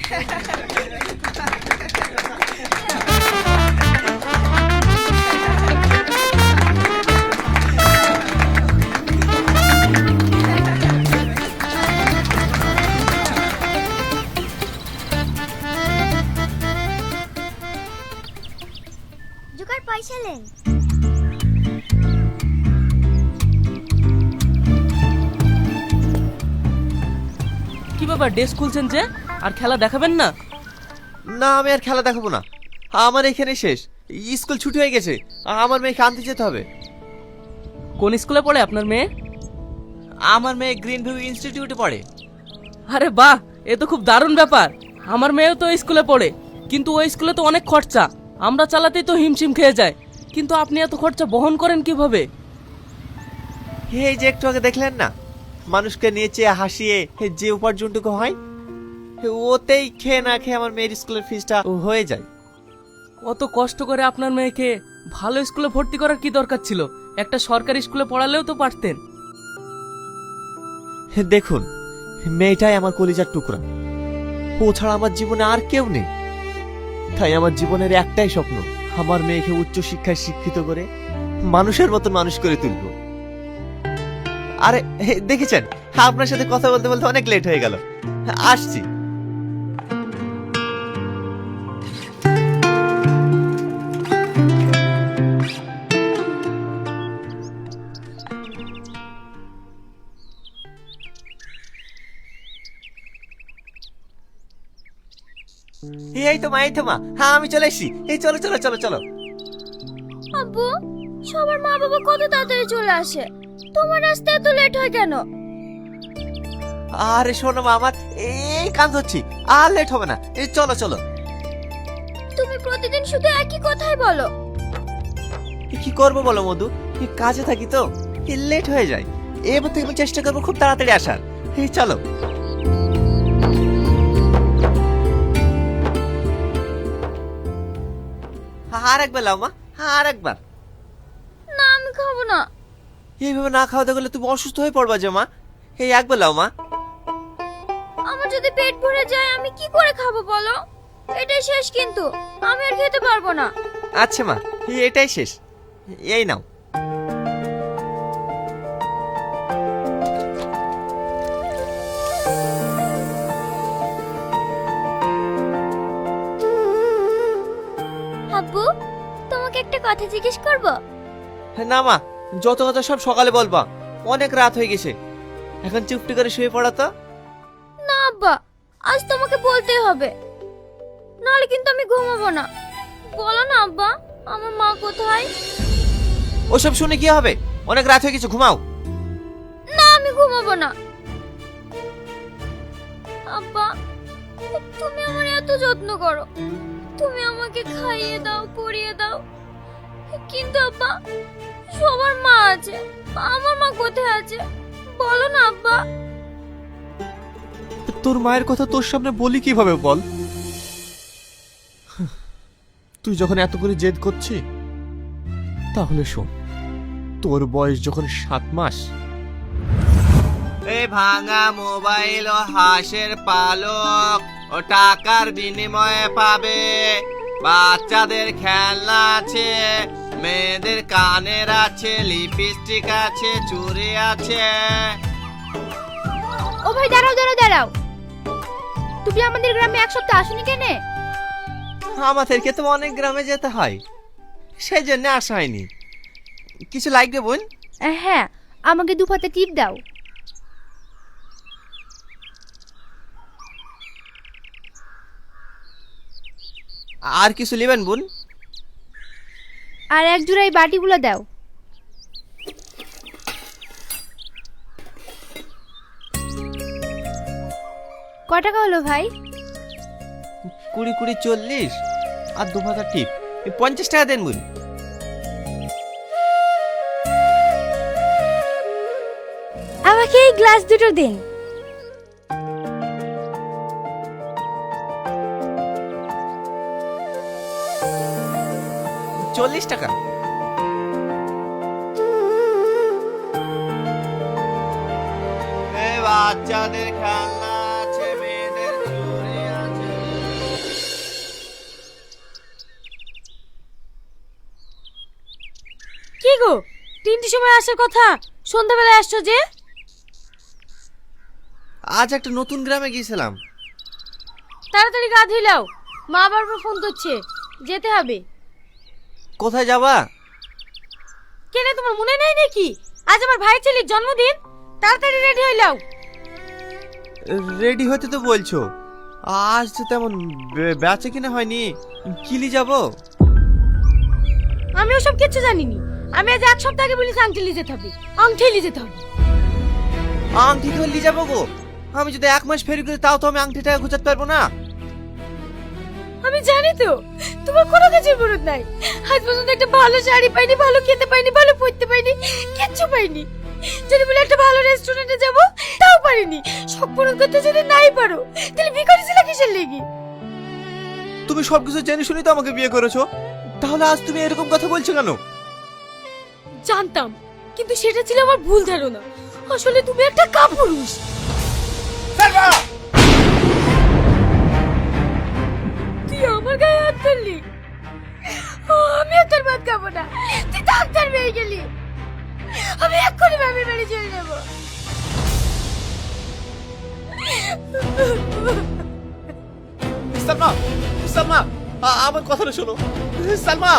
Joker পয়সা নেন। কি ব্যাপার, ড্রেস খুলছেন যে? আর খেলা দেখাবেন না? না, আমি আর খেলা দেখাবো না। আমার এখানে শেষ। স্কুল ছুটি হয়ে গেছে। আমার মেয়েকে আনতে যেতে হবে। কোন স্কুলে পড়ে আপনার মেয়ে? আমার মেয়ে গ্রিন ভিউ ইনস্টিটিউটে পড়ে। আরে বাহ, এ তো খুব দারুণ ব্যাপার। আমার মেয়েও তো স্কুলে পড়ে, কিন্তু ওই স্কুলে তো অনেক খরচা। আমরা চালাতেই তো হিমশিম খেয়ে যায়, কিন্তু আপনি এত খরচা বহন করেন কিভাবে? এই যে একটু আগে দেখলেন না, মানুষকে নিয়ে চেয়ে হাসিয়ে যে উপার্জনটুকু হয়, ওতেই খেয়ে না খেয়ে আমার মেয়ের স্কুলের ফিসটা হয়ে যায়। অত কষ্ট করে আপনার মেয়েকে ভালো স্কুলে ভর্তি করার কি দরকার ছিল? একটা সরকারি স্কুলে পড়ালেও তো পারতেন। দেখুন, মেয়েটাই আমার কলিজার টুকরা। ও ছাড়া আমার জীবনে আর কেউ নেই। তাই আমার জীবনের একটাই স্বপ্ন, আমার মেয়েকে উচ্চ শিক্ষায় শিক্ষিত করে মানুষের মতন মানুষ করে তুলব। আরে দেখেছেন, আপনার সাথে কথা বলতে বলতে অনেক লেট হয়ে গেল। আসছি। এই তো মা, এই তো মা। হ্যাঁ, আমি চলে এসেছি। এই চলো চলো চলো চলো। আব্বু, সবার মা বাবা কত তাড়াতাড়ি চলে আসে, তোমার আসতে এত লেট হয় কেন? আরে শোনো মা, আমার এই কাজ হচ্ছি, আর লেট হবে না। এই চলো চলো। তুমি প্রতিদিন শুধু একই কথাই বলো। কি করবো বলো মধু, কাজে থাকি তো লেট হয়ে যায়। এবার থেকে আমি চেষ্টা করবো খুব তাড়াতাড়ি আসার। এই চলো। আর একবার লাও মা, আর একবার। না, আমি খাবো না। এইভাবে না খাওয়া গেলে তুমি অসুস্থ হয়ে পড়বা যে মা। এই একবার লাও মা। আমার যদি পেট ভরে যায় আমি কি করে খাবো বলো? এটাই শেষ, কিন্তু আমি আর খেতে পারবো না। আচ্ছা মা, এটাই শেষ। এই নাও। আব্বু, তোমাকে একটা কথা জিজ্ঞেস করব? না মা, যত কথা সব সকালে বলবা। অনেক রাত হয়ে গেছে, এখন চুপটি করে শুয়ে পড়া তো। না আব্বা, আজ তোমাকে বলতেই হবে, নাহলে কিন্তু আমি ঘুমাবো না। বলো না আব্বা, আমার মা কোথায়? ওসব শুনে কি হবে? অনেক রাত হয়ে গেছে, ঘুমাও। না, আমি ঘুমাবো না। আব্বা, তুমি আমার এত যত্ন করো, তুমি আমাকে খাইয়ে দাও, পরিয়ে দাও, কিন্তু আব্বা সবার মা আছে, আমার মা কোথায় আছে? বলো না আব্বা। তোর মায়ের কথা তোর সামনে বলি কিভাবে বল? তুই যখন এত করে জেদ করছিস, তাহলে শোন, তোর বয়স যখন 7 মাস, এই ভাঙা মোবাইল ও হাঁসের পালক ও টাকার বিনিময়ে পাবে। বাচ্চাদের খেলনা আছে, মেয়েদের কানের আছে, লিপস্টিক আছে, চুড়ি আছে। ও ভাই, দাঁড়াও দাঁড়াও দাঁড়াও, তুমি আমাদের গ্রামে এক সপ্তাহ আসনি কেন? আমাদেরকে তো অনেক গ্রামে যেতে হয়, সেই জন্য আসা হয়নি। কিছু লাগবে বোন? হ্যাঁ, আমাকে 2 পাতা টিপ দাও। আর কিছু নেবেন বোন? আর এক জোড়াই বাটিগুলো দাও। কত টাকা হলো ভাই? 20 20 40 আর 2 পাতা টিপ, 50 টাকা দেন বোন। আমাকে এই গ্লাস দুটো দিন। $40 টাকা। বাচ্চাদের খেলনা আছে, মেয়েদের চুড়ি আছে, গো, 3টের সময় আসার কথা, সন্ধ্যাবেলায় আসছো যে? আজ একটা নতুন গ্রামে গিয়েছিলাম। তাড়াতাড়ি গা ধুইলাও, মা বারবার ফোন করছে, যেতে হবে। কোথায় যাবা? কেনে তোমার মনে নেই নাকি? আজ আমার ভাই ছেলের জন্মদিন, তাড়াতাড়ি রেডি হইলাও। রেডি হতে তো বলছো, আজ তো তেমন বেচা কিনা হয়নি, কিলি যাব। আমি ওসব কিছু জানিনি। আমি আজ 1 সপ্তাহ আগে বলেছি আংটি নিয়ে যেতে হবে, আংটি নিয়ে যেতে হবে। আংটি ধরলি যাবো গো? আমি যদি 1 মাস ফেরি করি তাও তো আমি আংটিটা গুছাতে পারবো না। আমি জানি তো তোমার কোনো কিছুর মরদ নাই। আজ পর্যন্ত একটা ভালো শাড়ি পাইনি, ভালো খেতে পাইনি, ভালো পড়তে পাইনি, কিচ্ছু পাইনি। যদি বলে একটা ভালো রেস্টুরেন্টে যাব, তাও পারিনি। শখ পূরণ করতে যদি নাই পারো, তাহলে ভিখারি ছিল কিসের লেগে? তুমি সবকিছু জেনে শুনি তো আমাকে বিয়ে করেছো, তাহলে আজ তুমি এরকম কথা বলছো কেন? জানতাম, কিন্তু সেটা ছিল আমার ভুল ধারণা। আসলে তুমি একটা কাপুরুষ। তুই আমার গায়ে হাত তুললি? আমি আর তোর ভাত খাবো না। তুই ডাক্তার মেয়ে গেলি। আমি এক্ষুনি বাবার বাড়ি চলে যাবো। সালমা, সালমা, আমার কথাটা শোনো। সালমা।